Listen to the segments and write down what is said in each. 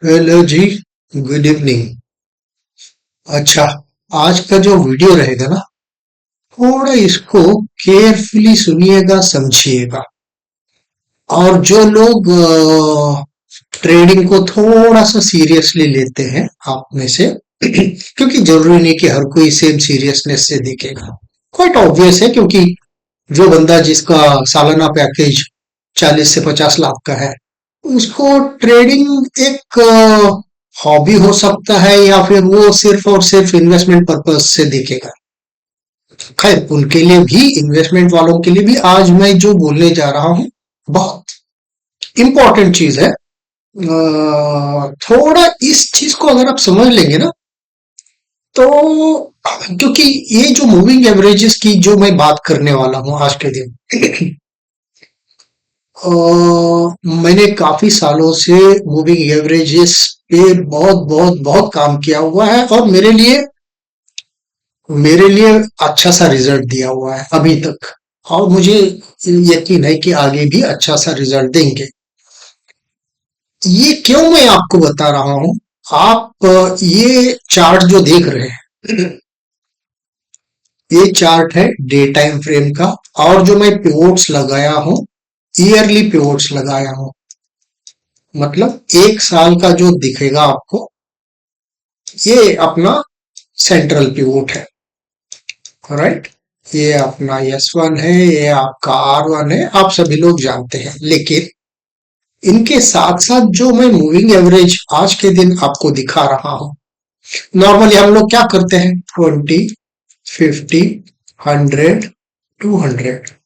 Hello जी। Good evening. अच्छा, आज का जो वीडियो रहेगा ना, थोड़ा इसको केयरफुली सुनिएगा, समझिएगा। और जो लोग ट्रेडिंग को थोड़ा सा सीरियसली लेते हैं आप में से क्योंकि जरूरी नहीं कि हर कोई सेम सीरियसनेस से दिखेगा। क्वाइट ऑब्वियस है, क्योंकि जो बंदा जिसका सालाना पैकेज 40 से 50 लाख का है, उसको ट्रेडिंग एक हॉबी हो सकता है, या फिर वो सिर्फ और सिर्फ इन्वेस्टमेंट पर्पज से देखेगा। खैर, उनके लिए भी, इन्वेस्टमेंट वालों के लिए भी आज मैं जो बोलने जा रहा हूँ, बहुत इंपॉर्टेंट चीज है। थोड़ा इस चीज को अगर आप समझ लेंगे ना, तो क्योंकि ये जो मूविंग एवरेजेस की जो मैं बात करने वाला हूँ आज के दिन, अ, मैंने काफी सालों से मूविंग एवरेजेस पे बहुत बहुत बहुत काम किया हुआ है, और मेरे लिए अच्छा सा रिजल्ट दिया हुआ है अभी तक। और मुझे यकीन है कि आगे भी अच्छा सा रिजल्ट देंगे। ये क्यों मैं आपको बता रहा हूँ? आप ये चार्ट जो देख रहे हैं, ये चार्ट है डे टाइम फ्रेम का। और जो मैं पिवोट्स लगाया हूँ, ईयरली पिवोट्स लगाया हूँ। मतलब एक साल का जो दिखेगा आपको, ये अपना सेंट्रल पिवोट है। राइट, ये अपना S1 है, ये आपका R1 है, आप सभी लोग जानते हैं। लेकिन इनके साथ साथ जो मैं मूविंग एवरेज आज के दिन आपको दिखा रहा हूं, नॉर्मली हम लोग क्या करते हैं? 20, 50, 100, 200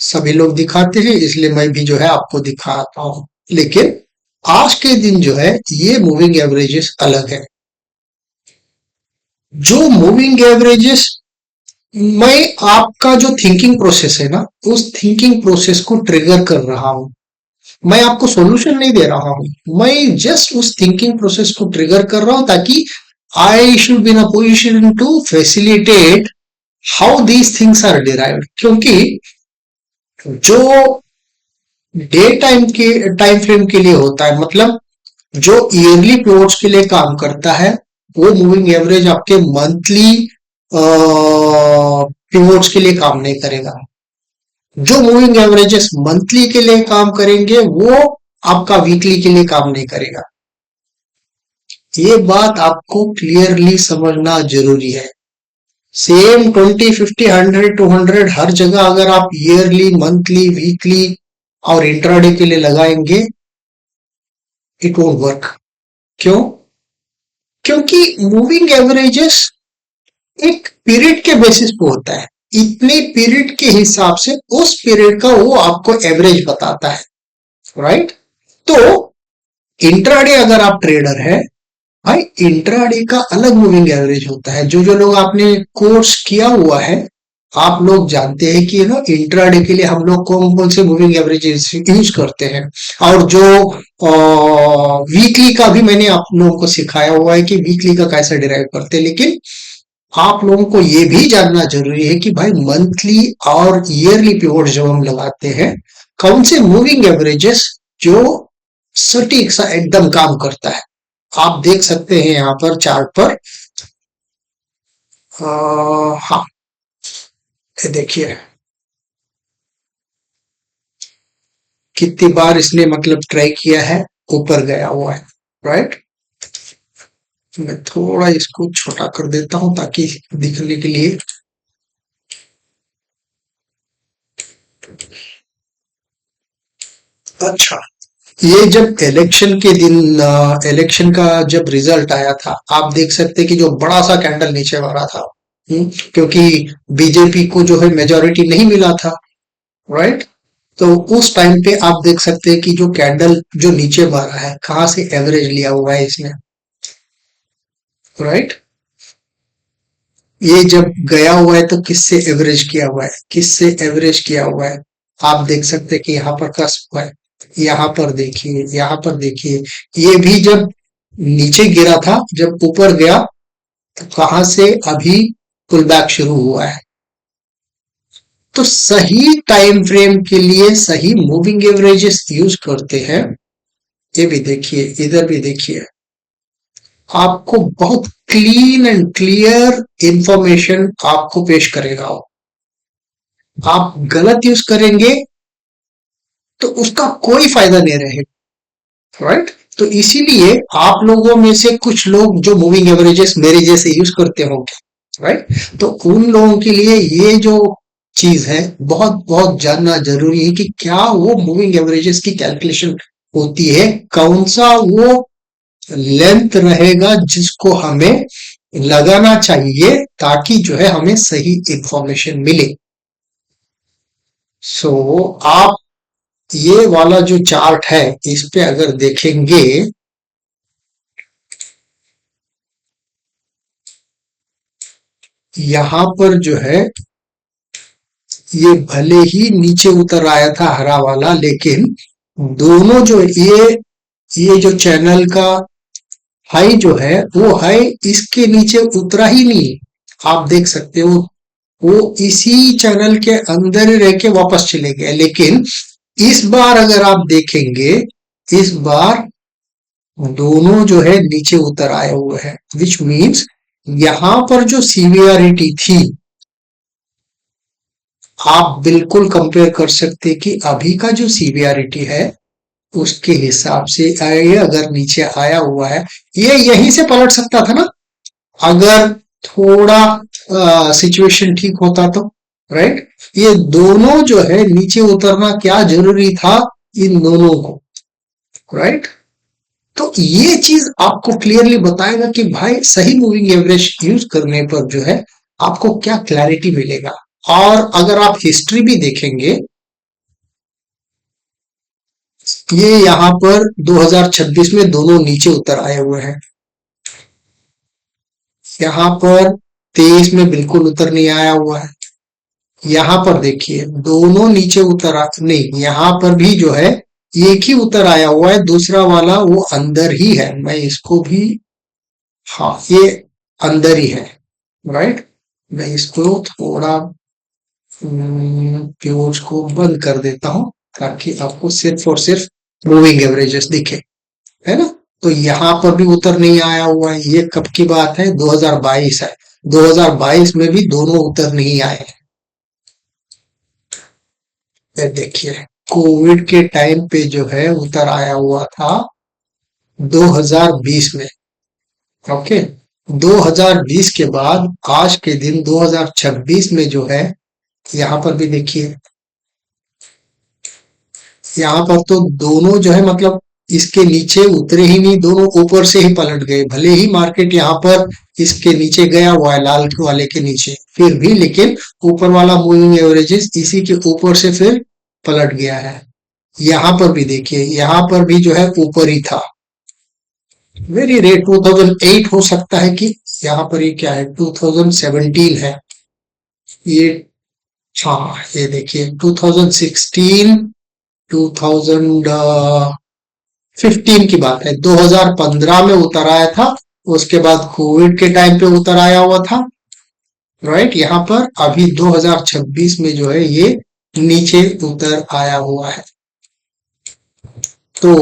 सभी लोग दिखाते हैं, इसलिए मैं भी जो है आपको दिखाता हूं। लेकिन आज के दिन जो है, ये मूविंग एवरेजेस अलग है। जो मूविंग एवरेजेस, मैं आपका जो थिंकिंग प्रोसेस है ना, उस थिंकिंग प्रोसेस को ट्रिगर कर रहा हूं। मैं आपको सॉल्यूशन नहीं दे रहा हूं, मैं जस्ट उस थिंकिंग प्रोसेस को ट्रिगर कर रहा हूं, ताकि I should be in a position to facilitate how these things are derived. क्योंकि जो डे टाइम के टाइम फ्रेम के लिए होता है, मतलब जो ईयरली पिवोट्स के लिए काम करता है, वो मूविंग एवरेज आपके मंथली पिवोट्स के लिए काम नहीं करेगा। जो मूविंग एवरेजेस मंथली के लिए काम करेंगे, वो आपका वीकली के लिए काम नहीं करेगा। ये बात आपको क्लियरली समझना जरूरी है। सेम 20, 50, 100, 200 हर जगह अगर आप ईयरली, मंथली, वीकली और इंट्राडे के लिए लगाएंगे, इट वोंट वर्क। क्यों? क्योंकि मूविंग एवरेजेस एक पीरियड के बेसिस पे होता है। इतने पीरियड के हिसाब से उस पीरियड का वो आपको एवरेज बताता है। राइट? तो इंट्राडे अगर आप ट्रेडर है, भाई इंट्राडे का अलग मूविंग एवरेज होता है। जो जो लोग आपने कोर्स किया हुआ है, आप लोग जानते हैं कि ना, इंट्राडे के लिए हम लोग कौन कौन से मूविंग एवरेजेस यूज करते हैं। और जो वीकली का भी मैंने आप लोगों को सिखाया हुआ है कि वीकली का कैसे डिराइव करते हैं। लेकिन आप लोगों को ये भी जानना जरूरी है कि भाई मंथली और ईयरली पिवोट जब हम लगाते हैं, कौन से मूविंग एवरेजेस जो सटीक सा एकदम काम करता है। आप देख सकते हैं यहाँ पर चार्ट पर। हाँ, ये देखिए कितनी बार इसने मतलब ट्राई किया है, ऊपर गया हुआ है। राइट, मैं थोड़ा इसको छोटा कर देता हूं ताकि दिखने के लिए। अच्छा, ये जब इलेक्शन के दिन, इलेक्शन का जब रिजल्ट आया था, आप देख सकते हैं कि जो बड़ा सा कैंडल नीचे मारा था। क्योंकि बीजेपी को जो है मेजोरिटी नहीं मिला था। राइट, तो उस टाइम पे आप देख सकते हैं कि जो कैंडल जो नीचे मारा है, कहां से एवरेज लिया हुआ है इसने। राइट, ये जब गया हुआ है तो किससे एवरेज किया हुआ है, किससे एवरेज किया हुआ है। आप देख सकते हैं कि यहाँ पर कस्प है। यहाँ पर देखिए, यहाँ पर देखिए, ये भी जब नीचे गिरा था, जब ऊपर गया तो कहां से अभी पुल बैक शुरू हुआ है। तो सही टाइम फ्रेम के लिए सही मूविंग एवरेजेस यूज करते हैं, ये भी देखिए, इधर भी देखिए, आपको बहुत क्लीन एंड क्लियर इंफॉर्मेशन आपको पेश करेगा वो। आप गलत यूज करेंगे तो उसका कोई फायदा नहीं रहेगा, राइट। तो इसीलिए आप लोगों में से कुछ लोग जो मूविंग एवरेजेस मेरे जैसे यूज करते होंगे, राइट, तो उन लोगों के लिए ये जो चीज है बहुत बहुत जानना जरूरी है कि क्या वो मूविंग एवरेजेस की कैलकुलेशन होती है, कौन सा वो लेंथ रहेगा जिसको हमें लगाना चाहिए ताकि जो है हमें सही इंफॉर्मेशन मिले। सो आप ये वाला जो चार्ट है इस पे अगर देखेंगे, यहां पर जो है ये भले ही नीचे उतर आया था हरा वाला, लेकिन दोनों जो ये जो चैनल का हाई जो है वो हाई इसके नीचे उतरा ही नहीं। आप देख सकते हो वो इसी चैनल के अंदर ही रह के वापस चले गए। लेकिन इस बार अगर आप देखेंगे, इस बार दोनों जो है नीचे उतर आए हुए हैं, विच मीन्स यहां पर जो सीवियरिटी थी आप बिल्कुल कंपेयर कर सकते कि अभी का जो सीवियरिटी है उसके हिसाब से ये अगर नीचे आया हुआ है, ये यहीं से पलट सकता था ना अगर थोड़ा सिचुएशन ठीक होता तो, राइट। ये दोनों जो है नीचे उतरना क्या जरूरी था इन दोनों को, राइट। तो ये चीज आपको क्लियरली बताएगा कि भाई सही मूविंग एवरेज यूज करने पर जो है आपको क्या क्लैरिटी मिलेगा। और अगर आप हिस्ट्री भी देखेंगे, ये यहाँ पर 2026 में दोनों नीचे उतर आए हुए हैं। यहाँ पर 23 में बिल्कुल उतर नहीं आया हुआ है। यहाँ पर देखिए दोनों नीचे उतर नहीं, यहाँ पर भी जो है एक ही उतर आया हुआ है, दूसरा वाला वो अंदर ही है। मैं इसको भी, हाँ ये अंदर ही है, राइट। मैं इसको थोड़ा व्यूज को बंद कर देता हूं ताकि आपको सिर्फ और सिर्फ मूविंग एवरेजेस दिखे, है ना। तो यहाँ पर भी उतर नहीं आया हुआ है। ये कब की बात है? 2022 है। 2022 में भी दोनों उतर नहीं आए हैं। ये देखिए कोविड के टाइम पे जो है उतर आया हुआ था 2020 में, ओके। 2020 के बाद आज के दिन 2026 में जो है यहाँ पर भी देखिए, यहाँ पर तो दोनों जो है मतलब इसके नीचे उतरे ही नहीं, दोनों ऊपर से ही पलट गए। भले ही मार्केट यहाँ पर इसके नीचे गया हुआ है लाल वाले के नीचे, फिर भी लेकिन ऊपर वाला मूविंग एवरेजेस इसी के ऊपर से फिर पलट गया है। यहाँ पर भी देखिए, यहाँ पर भी जो है ऊपर ही था। वेरी रेट 2008 हो सकता है कि यहाँ पर ये क्या है 2017 है ये, हाँ ये देखिए 2016 2015 की बात है। 2015 में उतर आया था, उसके बाद कोविड के टाइम पे उतर आया हुआ था, राइट। यहाँ पर अभी 2026 में जो है ये नीचे उतर आया हुआ है। तो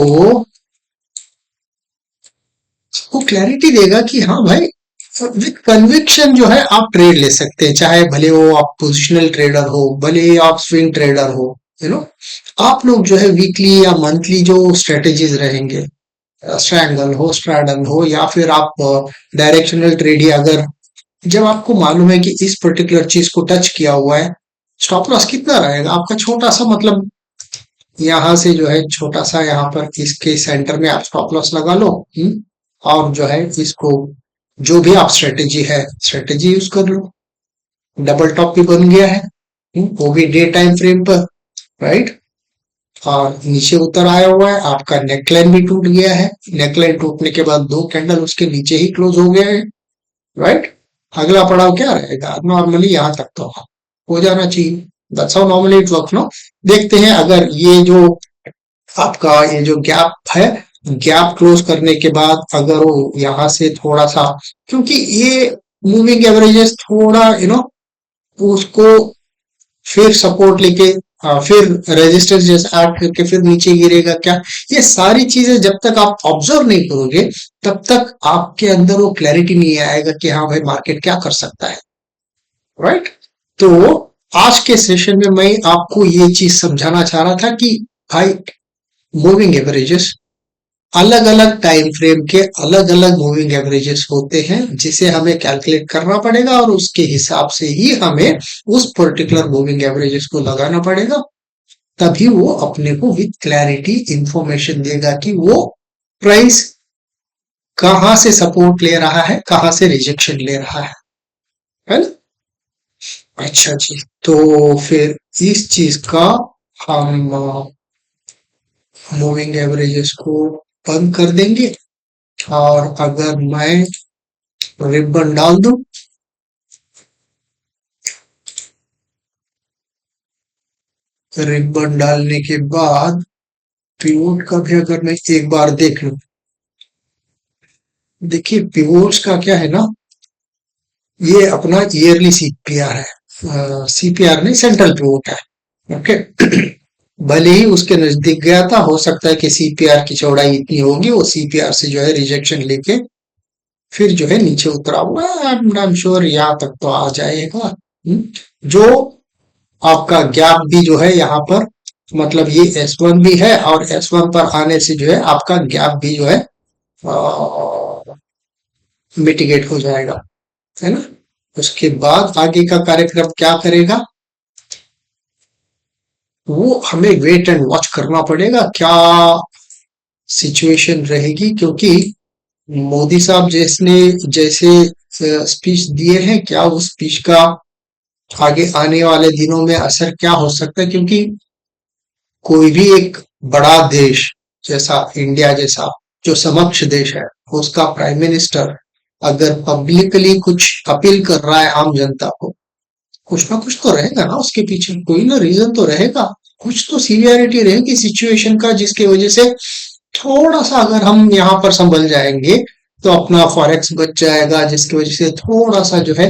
वो क्लैरिटी देगा कि हाँ भाई विद कन्विक्शन जो है आप ट्रेड ले सकते हैं, चाहे भले वो आप पोजिशनल ट्रेडर हो, भले ही आप स्विंग ट्रेडर हो, यू नो। आप लोग जो है वीकली या मंथली जो स्ट्रेटेजीज रहेंगे, स्ट्रैंगल हो, स्ट्रैडल हो, या फिर आप डायरेक्शनल ट्रेड ही, अगर जब आपको मालूम है कि इस पर्टिकुलर चीज को टच किया हुआ है, स्टॉप लॉस कितना रहेगा आपका, छोटा सा मतलब यहाँ से जो है छोटा सा यहाँ पर इसके सेंटर में आप स्टॉप लॉस लगा लो, और जो है इसको जो भी आप स्ट्रेटेजी है स्ट्रेटेजी यूज कर लो। डबल टॉप भी बन गया है, वो भी डे टाइम फ्रेम पर, राइट। और नीचे उतर आया हुआ है, आपका नेकलाइन भी टूट गया है। नेकलाइन टूटने के बाद दो कैंडल उसके नीचे ही क्लोज हो गया है, राइट। अगला पड़ाव क्या रहेगा? नॉर्मली यहाँ तक तो हो जाना चाहिए। That's how normally it work, no. देखते हैं अगर ये जो आपका ये जो गैप है, गैप क्लोज करने के बाद अगर वो यहाँ से थोड़ा सा, क्योंकि ये मूविंग एवरेजेस थोड़ा उसको फिर सपोर्ट लेके फिर रेजिस्टेंस जैसे ऐड करके फिर नीचे गिरेगा क्या, ये सारी चीजें जब तक आप ऑब्जर्व नहीं करोगे तब तक आपके अंदर वो क्लैरिटी नहीं आएगा कि हाँ भाई मार्केट क्या कर सकता है, राइट। तो आज के सेशन में मैं आपको ये चीज समझाना चाह रहा था कि भाई मूविंग एवरेजेस अलग अलग टाइम फ्रेम के अलग अलग मूविंग एवरेजेस होते हैं जिसे हमें कैलकुलेट करना पड़ेगा और उसके हिसाब से ही हमें उस पर्टिकुलर मूविंग एवरेजेस को लगाना पड़ेगा। तभी वो अपने को विथ क्लैरिटी इंफॉर्मेशन देगा कि वो प्राइस कहां से सपोर्ट ले रहा है कहां से रिजेक्शन ले रहा है ना। अच्छा जी, तो फिर इस चीज का हम मूविंग एवरेजेस को बंद कर देंगे और अगर मैं रिबन डाल दूं, रिबन डालने के बाद पिवोट का भी अगर मैं एक बार देख लूं, देखिए पिवोट्स का क्या है ना, ये अपना ईयरली सीपीआर है, सीपीआर नहीं सेंट्रल पिवोट है, ओके। भले ही उसके नजदीक गया था, हो सकता है कि सीपीआर की चौड़ाई इतनी होगी, वो सीपीआर से जो है रिजेक्शन लेके फिर जो है नीचे उतरा हुआ है, आई एम श्योर यहाँ तक तो आ जाएगा। जो आपका गैप भी जो है यहाँ पर, मतलब ये S1 भी है और S1 पर आने से जो है आपका गैप भी जो है मिटिगेट हो जाएगा, है ना। उसके बाद आगे का कार्यक्रम क्या करेगा, वो हमें वेट एंड वॉच करना पड़ेगा क्या सिचुएशन रहेगी, क्योंकि मोदी साहब जिसने जैसे स्पीच दिए हैं, क्या उस स्पीच का आगे आने वाले दिनों में असर क्या हो सकता है, क्योंकि कोई भी एक बड़ा देश जैसा इंडिया जैसा जो समक्ष देश है, उसका प्राइम मिनिस्टर अगर पब्लिकली कुछ अपील कर रहा है आम जनता को, कुछ ना कुछ तो रहेगा ना उसके पीछे, कोई ना रीजन तो रहेगा, कुछ तो सीवियरिटी रहेगी सिचुएशन का जिसकी वजह से थोड़ा सा अगर हम यहाँ पर संभल जाएंगे तो अपना फॉरेक्स बच जाएगा, जिसकी वजह से थोड़ा सा जो है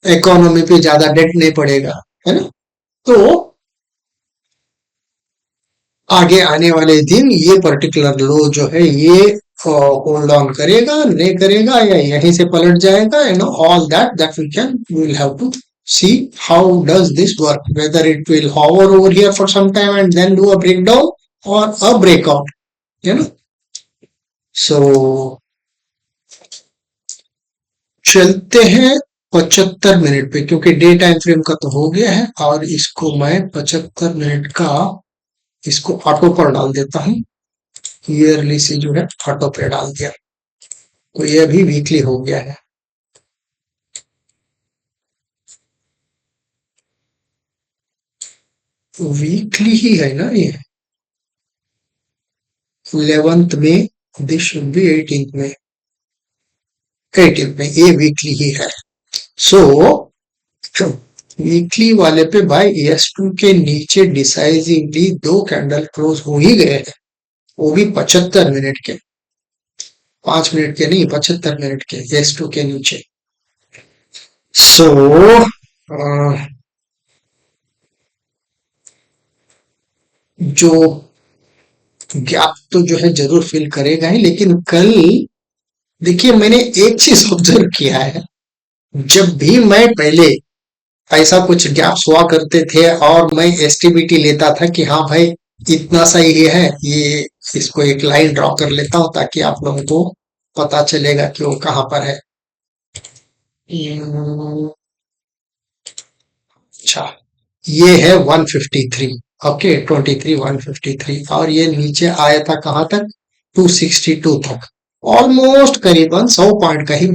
इकोनॉमी पे ज्यादा डेट नहीं पड़ेगा, है ना। तो आगे आने वाले दिन ये पर्टिकुलर लो जो है ये होल्ड ऑन करेगा नहीं करेगा या यहीं से पलट जाएगा, all that we will have to see how does this work, whether it will hover over here for some time and then do a breakdown or a breakout, you know so चलते हैं 75 minute पे, क्योंकि day time frame का तो हो गया है और इसको मैं 75 मिनट का इसको ऑटो पर डाल देता हूँ, ईयरली से जो है ऑटो पे डाल दिया, तो ये अभी वीकली हो गया है। वीकली ही है ना ये, 11th में, दिस शुड बी 18th में, 18th में, ये वीकली ही है। सो वीकली वाले पे भाई S2 के नीचे डिसाइजिवली दो कैंडल क्लोज हो ही गए हैं, वो भी 75 मिनट के, 5 मिनट के नहीं, 75 मिनट के S2 के नीचे। सो जो गैप तो जो है जरूर फिल करेगा ही, लेकिन कल देखिए मैंने एक चीज ऑब्जर्व किया है, जब भी मैं पहले ऐसा कुछ गैप्स हुआ करते थे और मैं एसटीबीटी लेता था कि हाँ भाई इतना सा ये है, ये इसको एक लाइन ड्रॉ कर लेता हूं ताकि आप लोगों को पता चलेगा कि वो कहाँ पर है। अच्छा, ये है 153, ओके 23 153, और ये नीचे आया था कहाँ तक, 262 तक, ऑलमोस्ट करीबन 100 पॉइंट का ही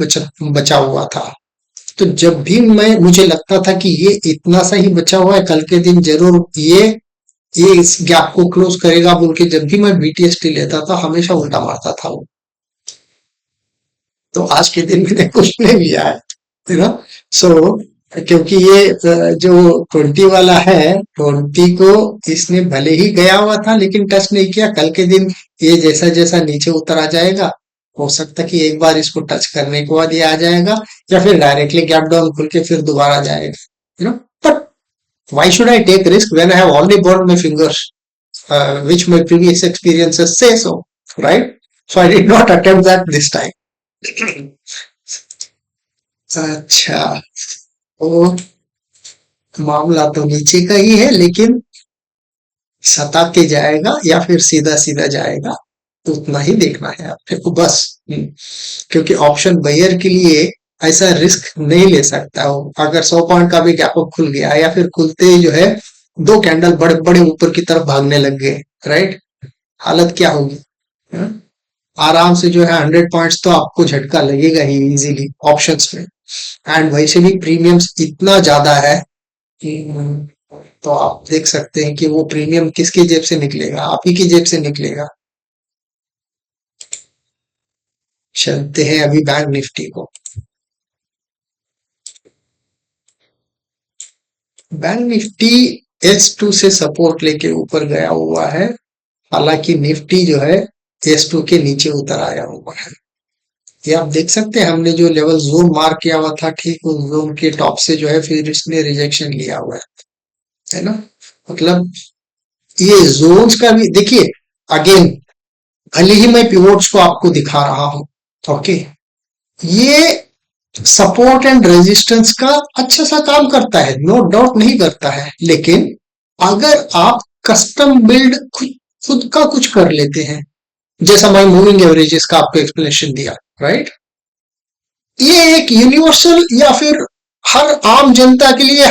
बचा हुआ था। तो जब भी मैं मुझे लगता था कि ये इतना सा ही बचा हुआ है, कल के दिन जरूर ये इस गैप को क्लोज करेगा बोल के जब भी मैं बीटीएसटी लेता था हमेशा उल्टा मारता था वो। तो आज के दिन मैंने कुछ नहीं लिया है ना। सो क्योंकि ये जो 20 वाला है, 20 को इसने भले ही गया हुआ था लेकिन टच नहीं किया, कल के दिन ये जैसा जैसा नीचे उतर आ जाएगा, हो सकता है कि एक बार इसको टच करने के बाद ये आ जाएगा या फिर डायरेक्टली गैप डाउन खुल के फिर दोबारा जाएगा, you know. Why should I take risk when I have already burned my fingers, which my previous experiences say so, right? So I did not attempt that this time. अच्छा, तो मामला तो नीचे का ही है, लेकिन सता के जाएगा या फिर सीधा सीधा जाएगा, तो उतना ही देखना है आपके को बस। क्योंकि ऑप्शन बायर के लिए ऐसा रिस्क नहीं ले सकता हो। अगर 100 पॉइंट का भी गैप अप खुल गया या फिर खुलते ही जो है दो कैंडल बड़े बड़े ऊपर की तरफ भागने लग गए, राइट, हालत क्या होगी? हाँ? आराम से जो है 100 पॉइंट्स तो आपको झटका लगेगा ही इजीली ऑप्शंस में। एंड वैसे भी प्रीमियम्स इतना ज्यादा है कि तो आप देख सकते हैं कि वो प्रीमियम किसकी जेब से निकलेगा, आप ही की जेब से निकलेगा। चलते हैं अभी बैंक निफ्टी को। बैंक निफ्टी S2 से सपोर्ट लेके ऊपर गया हुआ है, हालांकि निफ्टी जो है S2 के नीचे उतर आया हुआ है। ये आप देख सकते हैं, हमने जो लेवल जोन मार्क किया हुआ था, ठीक उस जोन के टॉप से जो है फिर इसने रिजेक्शन लिया हुआ है ना। मतलब ये जोन्स का भी देखिए, अगेन भले ही मैं पिवोट्स को आपको दिखा रहा हूं, ओके, ये सपोर्ट एंड रेजिस्टेंस का अच्छा सा काम करता है, नो डाउट नहीं करता है, लेकिन अगर आप कस्टम बिल्ड खुद खुद का कुछ कर लेते हैं, जैसा मैं मूविंग एवरेजेस का आपको एक्सप्लेनेशन दिया, राइट, ये एक यूनिवर्सल या फिर हर आम जनता के लिए,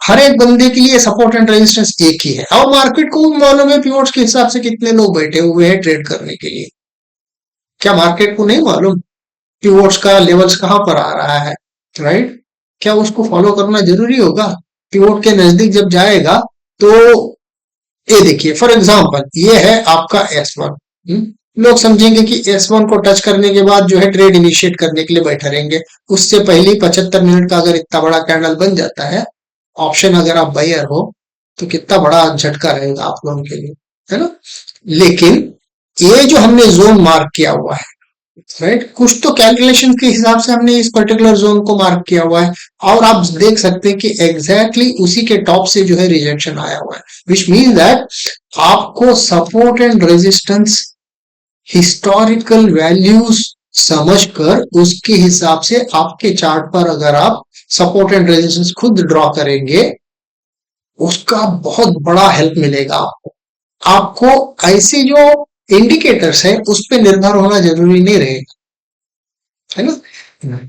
हर एक बंदे के लिए सपोर्ट एंड रेजिस्टेंस एक ही है। और मार्केट को मालूम है पिवोट्स के हिसाब से कितने लोग बैठे हुए हैं ट्रेड करने के लिए। क्या मार्केट को नहीं मालूम पिवोट्स का लेवल्स कहां पर आ रहा है, राइट? क्या उसको फॉलो करना जरूरी होगा? पिवोट के नजदीक जब जाएगा तो ये देखिए, फॉर एग्जांपल ये है आपका S1। लोग समझेंगे कि S1 को टच करने के बाद जो है ट्रेड इनिशिएट करने के लिए बैठे रहेंगे। उससे पहले 75 मिनट का अगर इतना बड़ा कैंडल बन जाता है, ऑप्शन अगर आप बायर हो, तो कितना बड़ा झटका रहेगा आप लोगों के लिए, है ना। लेकिन ये जो हमने जोन मार्क किया हुआ है, राइट, कुछ तो कैलकुलेशन के हिसाब से हमने इस पर्टिकुलर जोन को मार्क किया हुआ है, और आप देख सकते हैं कि एग्जैक्टली उसी के टॉप से जो है रिजेक्शन आया हुआ है, विच मीन दैट आपको support and resistance historical values समझकर उसके हिसाब से आपके चार्ट पर अगर आप सपोर्ट एंड रेजिस्टेंस खुद ड्रॉ करेंगे, उसका बहुत बड़ा हेल्प मिलेगा आपको। आपको ऐसे जो इंडिकेटर्स है उस पर निर्भर होना जरूरी नहीं रहेगा, है ना।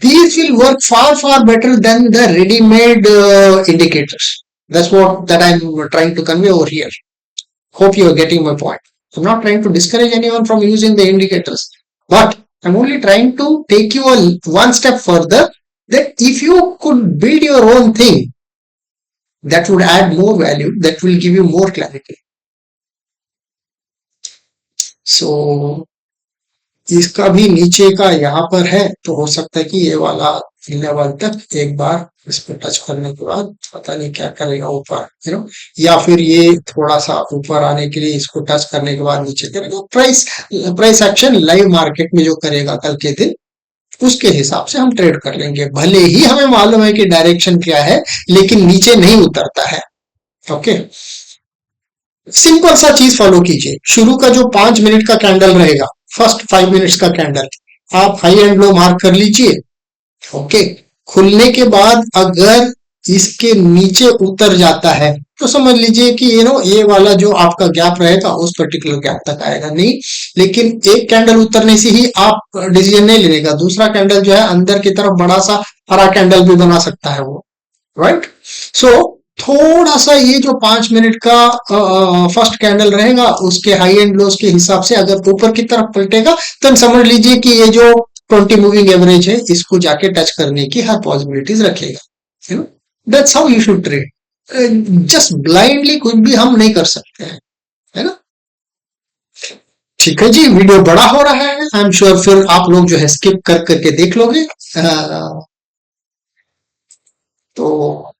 These will work far far better than the ready-made indicators. That's what that I'm trying to convey over here. Hope you are getting my point. I'm not trying to discourage anyone from using the indicators, but I'm only trying to take you one step further, that if you could build your own thing, that would add more value, that will give you more clarity. So इसका भी नीचे का यहाँ पर है, तो हो सकता है कि ये वाला लेवल तक एक बार इस पे टच करने के बाद पता नहीं क्या करेगा ऊपर, या फिर ये थोड़ा सा ऊपर आने के लिए इसको टच करने के बाद नीचे करेगा। प्राइस एक्शन लाइव मार्केट में जो करेगा कल के दिन, उसके हिसाब से हम ट्रेड कर लेंगे, भले ही हमें मालूम है कि डायरेक्शन क्या है, लेकिन नीचे नहीं उतरता है। ओके, सिंपल सा चीज फॉलो कीजिए। शुरू का जो 5 मिनट का कैंडल रहेगा, फर्स्ट 5 मिनट्स का कैंडल, आप हाई एंड लो मार्क कर लीजिए। ओके, खुलने के बाद अगर इसके नीचे उतर जाता है तो समझ लीजिए कि ये वाला जो आपका गैप रहेगा उस पर्टिकुलर गैप तक आएगा नहीं, लेकिन एक कैंडल उतरने से ही आप डिसीजन नहीं लेगा, दूसरा कैंडल जो है अंदर की तरफ बड़ा सा हरा कैंडल भी बना सकता है वो, राइट। सो थोड़ा सा ये जो 5 मिनट का फर्स्ट कैंडल रहेगा, उसके हाई एंड लोस के हिसाब से अगर ऊपर की तरफ पलटेगा तो समझ लीजिए कि ये जो 20 मूविंग एवरेज है इसको जाके टच करने की हर पॉसिबिलिटीज रखेगा, you know. That's how you should trade. Just blindly कुछ भी हम नहीं कर सकते हैं, है ना। ठीक है जी, वीडियो बड़ा हो रहा है, आई एम श्योर फिर आप लोग जो है स्किप कर करके देख लोगे। तो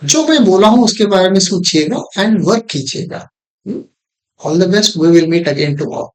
जो मैं बोला हूं उसके बारे में सोचिएगा एंड वर्क कीजिएगा। All the best, we will meet again tomorrow.